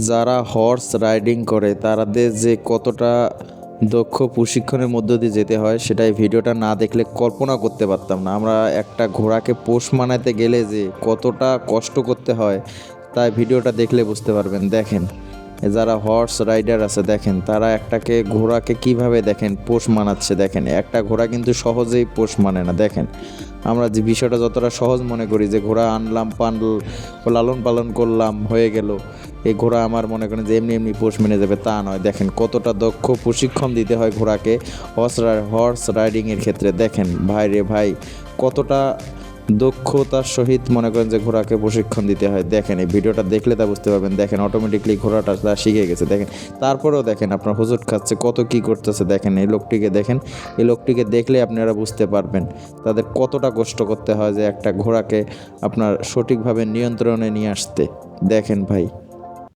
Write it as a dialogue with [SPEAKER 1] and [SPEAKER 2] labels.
[SPEAKER 1] যারা horse riding করে তাদের যে কতটা দক্ষ প্রশিক্ষণের মধ্য দিয়ে যেতে হয় সেটা এই ভিডিওটা না দেখলে কল্পনা করতে পারতাম না। আমরা একটা ঘোড়াকে পোষ মানাতে গেলে যে কতটা কষ্ট করতে হয় তাই ভিডিওটা দেখলে বুঝতে পারবেন। দেখেন যারা হর্স রাইডার আছে দেখেন তারা একটাকে ঘোড়াকে কিভাবে দেখেন পোষ মানাচ্ছে। দেখেন একটা ঘোড়া কিন্তু সহজেই পোষ মানে না। দেখেন আমরা যে বিষয়টা যতটা সহজ মনে করি যে ঘোড়া আনলাম লালন পালন করলাম হয়ে গেল, এই ঘোড়া আমার মনে করেন যে এমনি এমনি পোষ মেনে যাবে তা নয়। দেখেন কতটা দক্ষ প্রশিক্ষণ দিতে হয় ঘোড়াকে হর্স রাইডিংয়ের ক্ষেত্রে। দেখেন ভাই রে ভাই কতটা দক্ষতার সহিত মনে করেন যে ঘোড়াকে প্রশিক্ষণ দিতে হয়। দেখেন এই ভিডিওটা দেখলে তা বুঝতে পারবেন। দেখেন অটোমেটিকলি ঘোড়াটা তা শিখে গেছে। দেখেন তারপরেও দেখেন আপনার হুজুট খাচ্ছে কত কি করতেছে। দেখেন এই লোকটিকে দেখেন, এই লোকটিকে দেখলে আপনারা বুঝতে পারবেন তাদের কতটা কষ্ট করতে হয় যে একটা ঘোড়াকে আপনার সঠিকভাবে নিয়ন্ত্রণে নিয়ে আসতে। দেখেন ভাই।